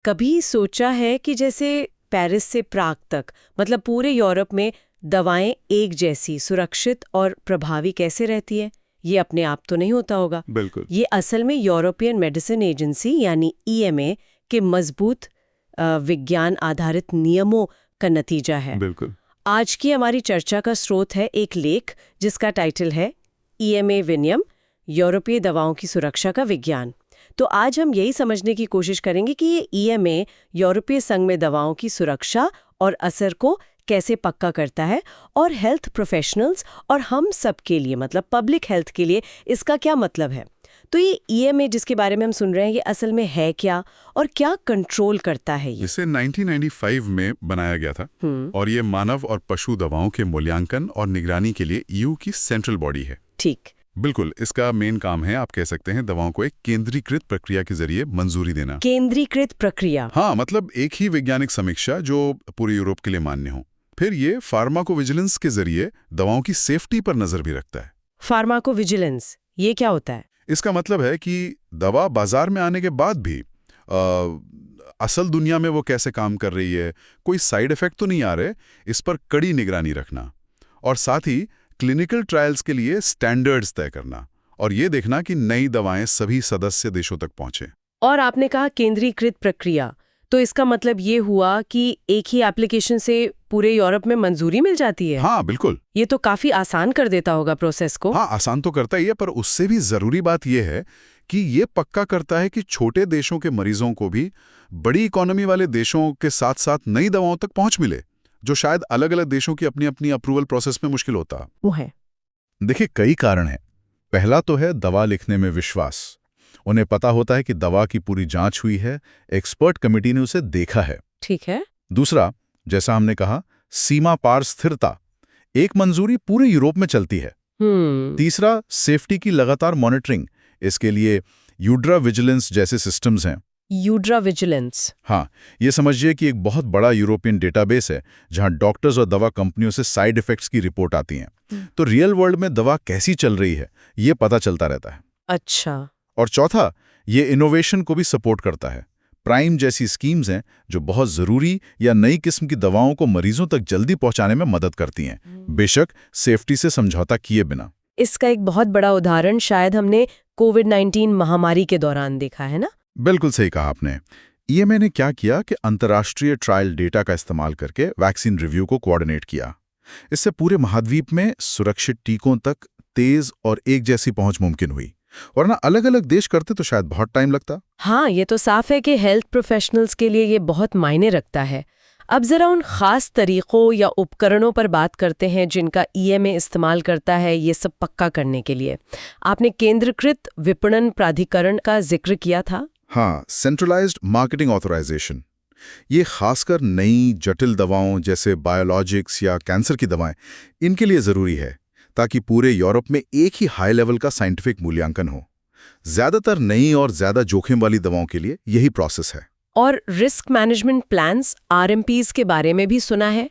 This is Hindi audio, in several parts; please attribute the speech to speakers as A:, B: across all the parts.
A: कभी सोचा है कि जैसे पेरिस से प्राग तक मतलब पूरे यूरोप में दवाएं एक जैसी सुरक्षित और प्रभावी कैसे रहती है? ये अपने आप तो नहीं होता होगा।
B: बिल्कुल।
A: ये असल में यूरोपियन मेडिसिन एजेंसी यानी ईएमए के मजबूत विज्ञान आधारित नियमों का नतीजा है।
B: बिल्कुल।
A: आज की हमारी चर्चा का स्रोत है एक लेख जिसका टाइटल है ईएमए विनियम, यूरोपीय दवाओं की सुरक्षा का विज्ञान। तो आज हम यही समझने की कोशिश करेंगे कि ये ईएमए यूरोपीय संघ में दवाओं की सुरक्षा और असर को कैसे पक्का करता है और हेल्थ प्रोफेशनल्स और हम सब के लिए मतलब पब्लिक हेल्थ के लिए इसका क्या मतलब है। तो ये ईएमए जिसके बारे में हम सुन रहे हैं ये असल में है क्या और क्या कंट्रोल करता है ये?
B: इसे 1995 में बनाया गया था और ये मानव और पशु दवाओं के मूल्यांकन और निगरानी के लिए ईयू की सेंट्रल बॉडी है।
A: ठीक।
B: बिल्कुल, इसका मेन काम है, आप कह सकते हैं, दवाओं को एक केंद्रीकृत प्रक्रिया के जरिए मंजूरी देना।
A: केंद्रीकृत प्रक्रिया?
B: हाँ, मतलब एक ही वैज्ञानिक समीक्षा जो पूरे यूरोप के लिए मान्य हो। फिर ये फार्माकोविजिलेंस के जरिए दवाओं की सेफ्टी पर नजर भी रखता है।
A: फार्माकोविजिलेंस ये क्या होता है?
B: इसका मतलब है कि दवा बाजार में आने के बाद भी असल दुनिया में वो कैसे काम कर रही है, कोई साइड इफेक्ट तो नहीं आ रहे, इस पर कड़ी निगरानी रखना और साथ ही क्लिनिकल ट्रायल्स के लिए स्टैंडर्ड्स तय करना और ये देखना कि नई दवाएं सभी सदस्य देशों तक पहुंचे।
A: और आपने कहा केंद्रीकृत प्रक्रिया, तो इसका मतलब ये हुआ कि एक ही एप्लीकेशन से पूरे यूरोप में मंजूरी मिल जाती है?
B: हाँ, बिल्कुल।
A: ये तो काफी आसान कर देता होगा प्रोसेस को।
B: हाँ, आसान तो करता ही है, पर उससे भी जरूरी बात यह है कि ये पक्का करता है कि छोटे देशों के मरीजों को भी बड़ी इकोनॉमी वाले देशों के साथ साथ नई दवाओं तक पहुंच मिले, जो शायद अलग अलग देशों की अपनी अपनी अप्रूवल प्रोसेस में मुश्किल होता।
A: वो है।
B: देखिए, कई कारण हैं। पहला तो है दवा लिखने में विश्वास। उन्हें पता होता है कि दवा की पूरी जांच हुई है, एक्सपर्ट कमेटी ने उसे देखा है।
A: ठीक है।
B: दूसरा, जैसा हमने कहा, सीमा पार स्थिरता। एक मंजूरी पूरे यूरोप में चलती है। तीसरा, सेफ्टी की लगातार मॉनिटरिंग। इसके लिए यूड्रा विजिलेंस जैसे सिस्टम्स हैं।
A: यूड्रा विजिलेंस?
B: हाँ, ये समझिए कि एक बहुत बड़ा यूरोपियन डेटाबेस है जहां डॉक्टर्स और दवा कंपनियों से साइड इफेक्ट्स की रिपोर्ट आती हैं। तो रियल वर्ल्ड में दवा कैसी चल रही है ये पता चलता रहता है।
A: अच्छा।
B: और चौथा, ये इनोवेशन को भी सपोर्ट करता है। प्राइम जैसी स्कीम्स हैं जो बहुत ज़रूरी या नई किस्म की दवाओं को मरीजों तक जल्दी पहुंचाने में मदद करती हैं, बेशक सेफ्टी से समझौता किए बिना।
A: इसका एक बहुत बड़ा उदाहरण शायद हमने कोविड-19 महामारी के दौरान देखा है ना?
B: बिल्कुल सही कहा आपने। ईएमए ने क्या किया कि अंतर्राष्ट्रीय ट्रायल डेटा का इस्तेमाल करके वैक्सीन रिव्यू को कोऑर्डिनेट किया। इससे पूरे महाद्वीप में सुरक्षित टीकों तक तेज और एक जैसी पहुंच मुमकिन हुई, वरना अलग अलग देश करते तो शायद बहुत टाइम लगता।
A: हाँ, ये तो साफ है कि हेल्थ प्रोफेशनल्स के लिए ये बहुत मायने रखता है। अब जरा उन खास तरीकों या उपकरणों पर बात करते हैं जिनका ईएमए इस्तेमाल करता है ये सब पक्का करने के लिए। आपने केंद्रीकृत विपणन प्राधिकरण का जिक्र किया था।
B: हाँ, सेंट्रलाइज्ड मार्केटिंग ऑथराइजेशन। ये खासकर नई जटिल दवाओं जैसे बायोलॉजिक्स या कैंसर की दवाएं, इनके लिए ज़रूरी है ताकि पूरे यूरोप में एक ही हाई लेवल का साइंटिफिक मूल्यांकन हो। ज़्यादातर नई और ज़्यादा जोखिम वाली दवाओं के लिए यही प्रोसेस है।
A: और रिस्क मैनेजमेंट प्लान्स आरएमपीज के बारे में भी सुना है,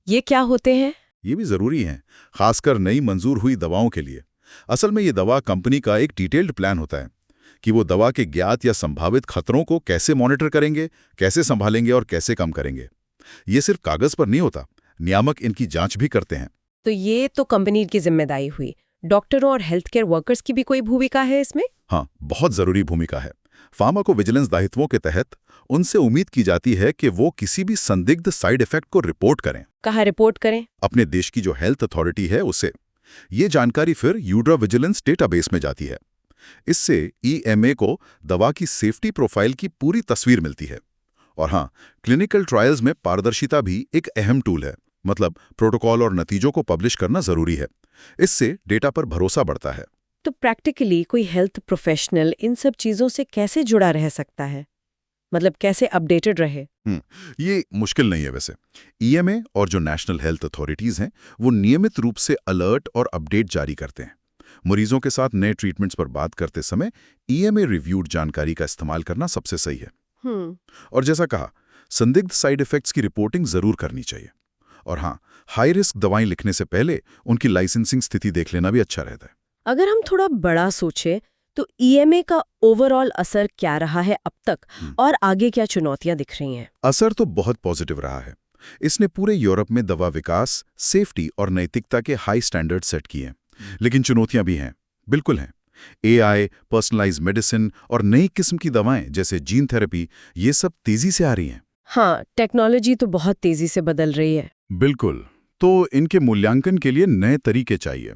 A: ये क्या होते हैं?
B: ये भी ज़रूरी हैं, खासकर नई मंजूर हुई दवाओं के लिए। असल में ये दवा कंपनी का एक डिटेल्ड प्लान होता है कि वो दवा के ज्ञात या संभावित खतरों को कैसे मॉनिटर करेंगे, कैसे संभालेंगे और कैसे कम करेंगे। ये सिर्फ कागज पर नहीं होता, नियामक इनकी जांच भी करते हैं।
A: तो ये तो कंपनी की जिम्मेदारी हुई। डॉक्टरों और हेल्थ केयर वर्कर्स की भी कोई भूमिका है इसमें?
B: हाँ, बहुत जरूरी भूमिका है। फार्माकोविजिलेंस दायित्वों के तहत उनसे उम्मीद की जाती है कि वो किसी भी संदिग्ध साइड इफेक्ट को रिपोर्ट करें।
A: कहाँ रिपोर्ट करें?
B: अपने देश की जो हेल्थ अथॉरिटी है उसे। ये जानकारी फिर यूड्रा विजिलेंस डेटाबेस में जाती है। इससे ईएमए को दवा की सेफ्टी प्रोफाइल की पूरी तस्वीर मिलती है। और हाँ, क्लिनिकल ट्रायल्स में पारदर्शिता भी एक अहम टूल है। मतलब प्रोटोकॉल और नतीजों को पब्लिश करना जरूरी है। इससे डेटा पर भरोसा बढ़ता है।
A: तो प्रैक्टिकली कोई हेल्थ प्रोफेशनल इन सब चीजों से कैसे जुड़ा रह सकता है? मतलब कैसे अपडेटेड रहे?
B: ये मुश्किल नहीं है वैसे। ईएमए और जो नेशनल हेल्थ अथॉरिटीज हैं वो नियमित रूप से अलर्ट और अपडेट जारी करते हैं। मरीजों के साथ नए ट्रीटमेंट्स पर बात करते समय ईएमए रिव्यूड जानकारी का इस्तेमाल करना सबसे सही है। और जैसा कहा, संदिग्ध साइड इफेक्ट्स की रिपोर्टिंग जरूर करनी चाहिए। और हाँ, हाई रिस्क दवाएं लिखने से पहले उनकी लाइसेंसिंग स्थिति देख लेना भी अच्छा रहता है।
A: अगर हम थोड़ा बड़ा सोचें तो ईएमए का ओवरऑल असर क्या रहा है अब तक, और आगे क्या चुनौतियां दिख रही हैं?
B: असर तो बहुत पॉजिटिव रहा है। इसने पूरे यूरोप में दवा विकास, सेफ्टी और नैतिकता के हाई स्टैंडर्ड सेट किए। लेकिन चुनौतियां भी हैं, बिल्कुल हैं। एआई, पर्सनलाइज्ड मेडिसिन और नई किस्म की दवाएं जैसे जीन थेरेपी, ये सब तेजी से आ रही हैं।
A: हाँ, टेक्नोलॉजी तो बहुत तेजी से बदल रही है।
B: बिल्कुल। तो इनके मूल्यांकन के लिए नए तरीके चाहिए।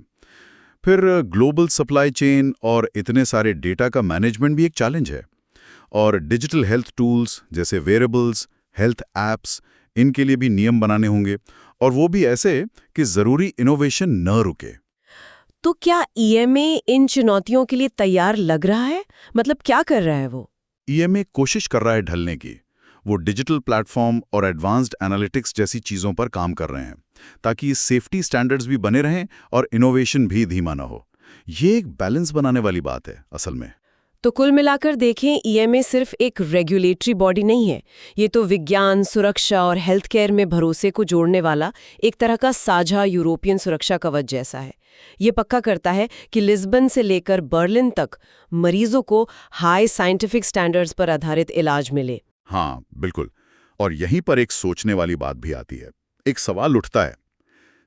B: फिर ग्लोबल सप्लाई चेन और इतने सारे डेटा का मैनेजमेंट भी एक चैलेंज है। और डिजिटल हेल्थ टूल्स जैसे वेरेबल्स, हेल्थ एप्स, इनके लिए भी नियम बनाने होंगे, और वो भी ऐसे कि ज़रूरी इनोवेशन न रुके।
A: तो क्या ईएमए इन चुनौतियों के लिए तैयार लग रहा है? मतलब क्या कर रहा है वो?
B: ईएमए कोशिश कर रहा है ढलने की। वो डिजिटल प्लेटफॉर्म और एडवांस्ड एनालिटिक्स जैसी चीज़ों पर काम कर रहे हैं, ताकि सेफ्टी स्टैंडर्ड्स भी बने रहें और इनोवेशन भी धीमा न हो। ये एक बैलेंस बनाने वाली बात है असल में।
A: तो कुल मिलाकर देखें, ईएमए सिर्फ एक रेगुलेटरी बॉडी नहीं है। ये तो विज्ञान, सुरक्षा और हेल्थ केयर में भरोसे को जोड़ने वाला एक तरह का साझा यूरोपियन सुरक्षा कवच जैसा है। ये पक्का करता है कि लिस्बन से लेकर बर्लिन तक मरीजों को हाई साइंटिफिक स्टैंडर्ड्स पर आधारित इलाज मिले।
B: हाँ, बिल्कुल। और यहीं पर एक सोचने वाली बात भी आती है। एक सवाल उठता है,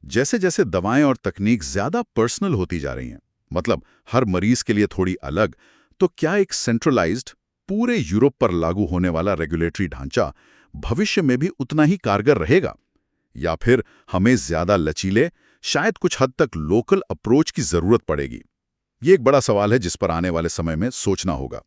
B: जैसे जैसे दवाएं और तकनीक ज्यादा पर्सनल होती जा रही हैं, मतलब हर मरीज के लिए थोड़ी अलग, तो क्या एक सेंट्रलाइज्ड, पूरे यूरोप पर लागू होने वाला रेगुलेटरी ढांचा भविष्य में भी उतना ही कारगर रहेगा? या फिर हमें ज्यादा लचीले, शायद कुछ हद तक लोकल अप्रोच की जरूरत पड़ेगी? ये एक बड़ा सवाल है जिस पर आने वाले समय में सोचना होगा।